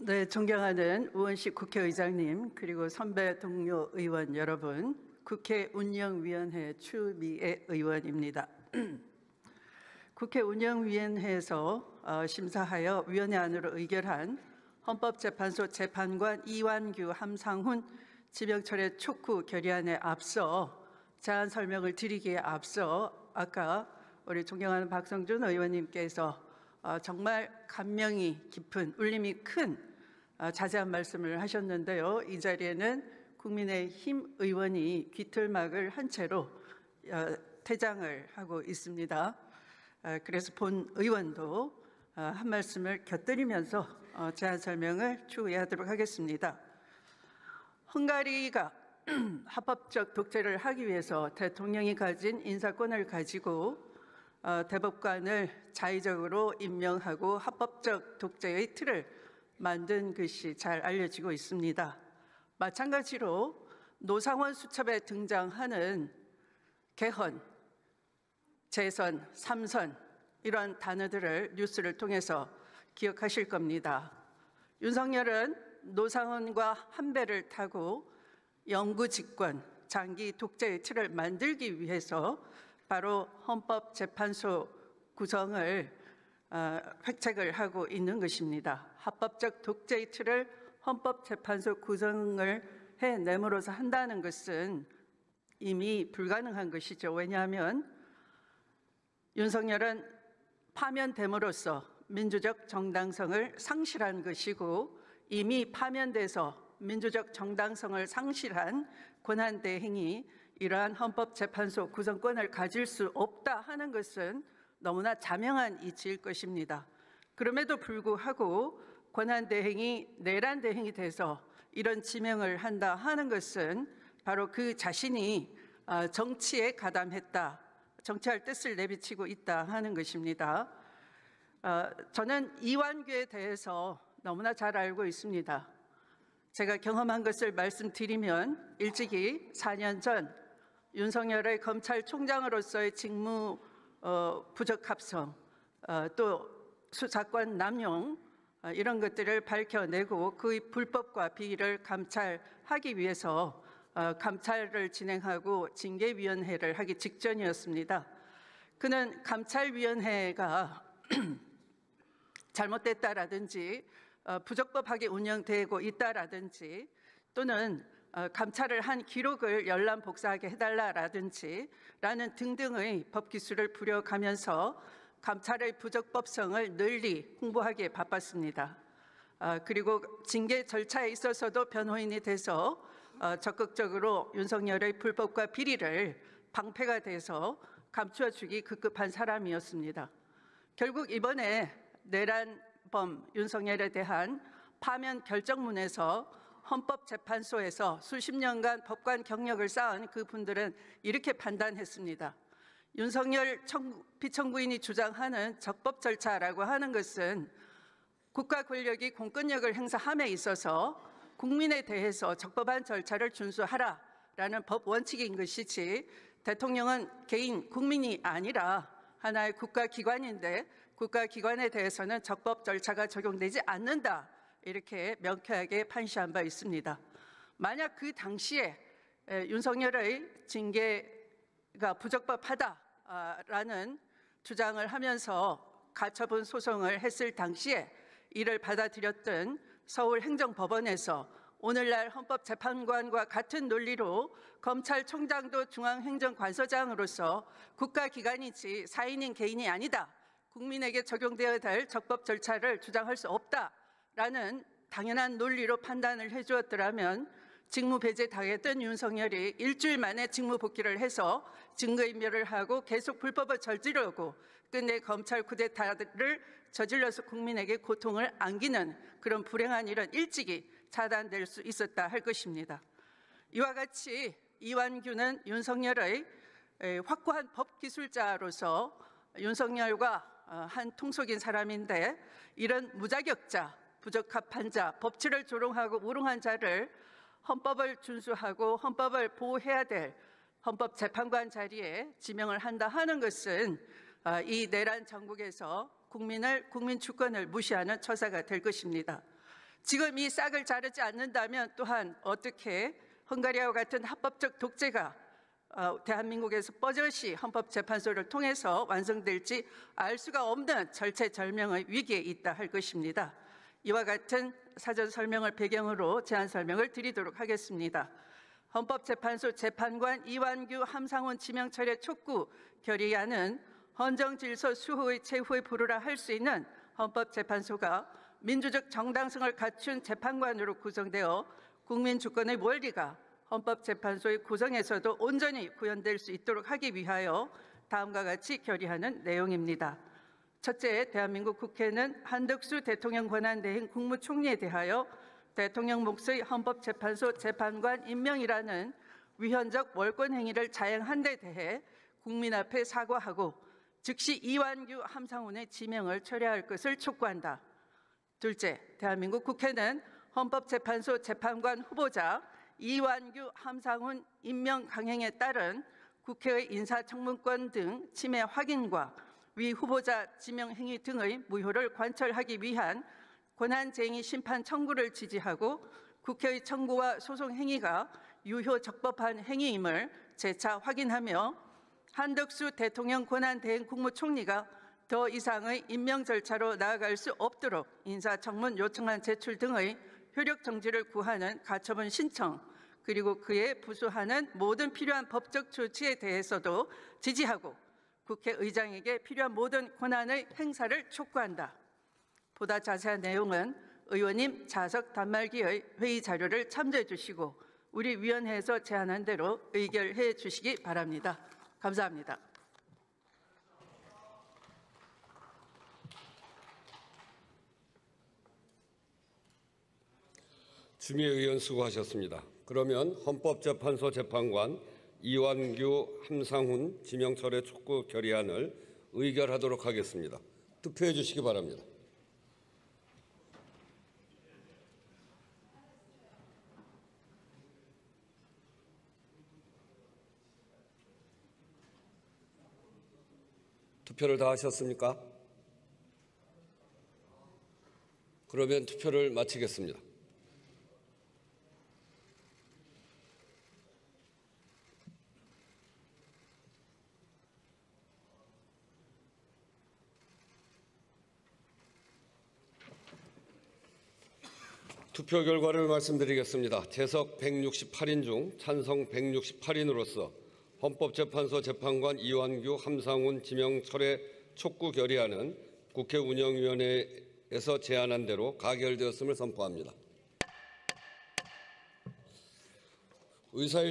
네, 존경하는 우원식 국회의장님, 그리고 선배 동료 의원 여러분, 국회 운영위원회 추미애 의원입니다. 국회 운영위원회에서 심사하여 위원회 안으로 의결한 헌법재판소 재판관 이완규, 함상훈 지명철의 촉구 결의안에 앞서 제안 설명을 드리기에 앞서 아까 우리 존경하는 박성준 의원님께서 정말 감명이 깊은, 울림이 큰 자세한 말씀을 하셨는데요. 이 자리에는 국민의힘 의원이 귀틀막을 한 채로 퇴장을 하고 있습니다. 그래서 본 의원도 한 말씀을 곁들이면서 제안 설명을 추후하도록 하겠습니다. 헝가리가 합법적 독재를 하기 위해서 대통령이 가진 인사권을 가지고 대법관을 자의적으로 임명하고 합법적 독재의 틀을 만든 것이 잘 알려지고 있습니다. 마찬가지로 노상원 수첩에 등장하는 개헌, 재선, 삼선 이런 단어들을 뉴스를 통해서 기억하실 겁니다. 윤석열은 노상원과 한 배를 타고 영구 집권, 장기 독재의 틀을 만들기 위해서 바로 헌법재판소 구성을 획책을 하고 있는 것입니다. 합법적 독재의 틀을 헌법재판소 구성을 해내므로서 한다는 것은 이미 불가능한 것이죠. 왜냐하면 윤석열은 파면됨으로써 민주적 정당성을 상실한 것이고 이미 파면돼서 민주적 정당성을 상실한 권한대행이 이러한 헌법재판소 구성권을 가질 수 없다 하는 것은 너무나 자명한 이치일 것입니다. 그럼에도 불구하고 권한대행이 내란대행이 돼서 이런 지명을 한다 하는 것은 바로 그 자신이 정치에 가담했다, 정치할 뜻을 내비치고 있다 하는 것입니다. 저는 이완규에 대해서 너무나 잘 알고 있습니다. 제가 경험한 것을 말씀드리면 일찍이 4년 전 윤석열의 검찰총장으로서의 직무 부적합성, 또 수사권 남용 이런 것들을 밝혀내고 그의 불법과 비리를 감찰하기 위해서 감찰을 진행하고 징계위원회를 하기 직전이었습니다. 그는 감찰위원회가 잘못됐다라든지 부적법하게 운영되고 있다라든지 또는 감찰을 한 기록을 열람 복사하게 해달라라든지 라는 등등의 법기술을 부려가면서 감찰의 부적법성을 널리 홍보하기에 바빴습니다. 그리고 징계 절차에 있어서도 변호인이 돼서 적극적으로 윤석열의 불법과 비리를 방패가 돼서 감춰주기 급급한 사람이었습니다. 결국 이번에 내란범 윤석열에 대한 파면 결정문에서 헌법재판소에서 수십 년간 법관 경력을 쌓은 그분들은 이렇게 판단했습니다. 윤석열 피청구인이 주장하는 적법 절차라고 하는 것은 국가 권력이 공권력을 행사함에 있어서 국민에 대해서 적법한 절차를 준수하라라는 법 원칙인 것이지 대통령은 개인 국민이 아니라 하나의 국가기관인데 국가기관에 대해서는 적법 절차가 적용되지 않는다. 이렇게 명쾌하게 판시한 바 있습니다. 만약 그 당시에 윤석열의 징계가 부적법하다라는 주장을 하면서 가처분 소송을 했을 당시에 이를 받아들였던 서울행정법원에서 오늘날 헌법재판관과 같은 논리로 검찰총장도 중앙행정관서장으로서 국가기관이지 사인인 개인이 아니다. 국민에게 적용되어야 될 적법 절차를 주장할 수 없다라는 당연한 논리로 판단을 해주었더라면 직무 배제 당했던 윤석열이 일주일 만에 직무 복귀를 해서 증거인멸을 하고 계속 불법을 저지르고 끝내 검찰 쿠데타를 저질러서 국민에게 고통을 안기는 그런 불행한 일은 일찍이 차단될 수 있었다 할 것입니다. 이와 같이 이완규는 윤석열의 확고한 법기술자로서 윤석열과 한 통속인 사람인데 이런 무자격자, 부적합한 자, 법치를 조롱하고 우롱한 자를 헌법을 준수하고 헌법을 보호해야 될 헌법재판관 자리에 지명을 한다 하는 것은 이 내란 정국에서 국민 주권을 무시하는 처사가 될 것입니다. 지금 이 싹을 자르지 않는다면 또한 어떻게 헝가리와 같은 합법적 독재가 대한민국에서 뻗어시 헌법재판소를 통해서 완성될지 알 수가 없는 절체절명의 위기에 있다 할 것입니다. 이와 같은 사전 설명을 배경으로 제안 설명을 드리도록 하겠습니다. 헌법재판소 재판관 이완규 함상훈 지명 철회 촉구 결의안은 헌정질서 수호의 최후의 보루라 할 수 있는 헌법재판소가 민주적 정당성을 갖춘 재판관으로 구성되어 국민 주권의 원리가 헌법재판소의 구성에서도 온전히 구현될 수 있도록 하기 위하여 다음과 같이 결의하는 내용입니다. 첫째, 대한민국 국회는 한덕수 대통령 권한대행 국무총리에 대하여 대통령 몫의 헌법재판소 재판관 임명이라는 위헌적 월권 행위를 자행한 데 대해 국민 앞에 사과하고 즉시 이완규 함상훈의 지명을 철회할 것을 촉구한다. 둘째, 대한민국 국회는 헌법재판소 재판관 후보자 이완규 함상훈 임명 강행에 따른 국회의 인사청문권 등 침해 확인과 위 후보자 지명 행위 등의 무효를 관철하기 위한 권한쟁의 심판 청구를 지지하고 국회의 청구와 소송 행위가 유효 적법한 행위임을 재차 확인하며 한덕수 대통령 권한대행 국무총리가 더 이상의 임명 절차로 나아갈 수 없도록 인사청문 요청안 제출 등의 효력 정지를 구하는 가처분 신청 그리고 그에 부수하는 모든 필요한 법적 조치에 대해서도 지지하고 국회의장에게 필요한 모든 권한의 행사를 촉구한다. 보다 자세한 내용은 의원님 자석 단말기의 회의 자료를 참조해 주시고 우리 위원회에서 제안한 대로 의결해 주시기 바랍니다. 감사합니다. 주미 의원 수고하셨습니다. 그러면 헌법재판소 재판관 이완규 함상훈 지명 철회 촉구 결의안을 의결하도록 하겠습니다. 투표해 주시기 바랍니다. 투표를 다 하셨습니까? 그러면 투표를 마치겠습니다. 투표 결과를 말씀드리겠습니다. 재석 168인 중 찬성 168인으로서 헌법재판소 재판관 이완규 함상훈 지명 철회 촉구 결의안은 국회 운영위원회에서 제안한 대로 가결되었음을 선포합니다. 의사일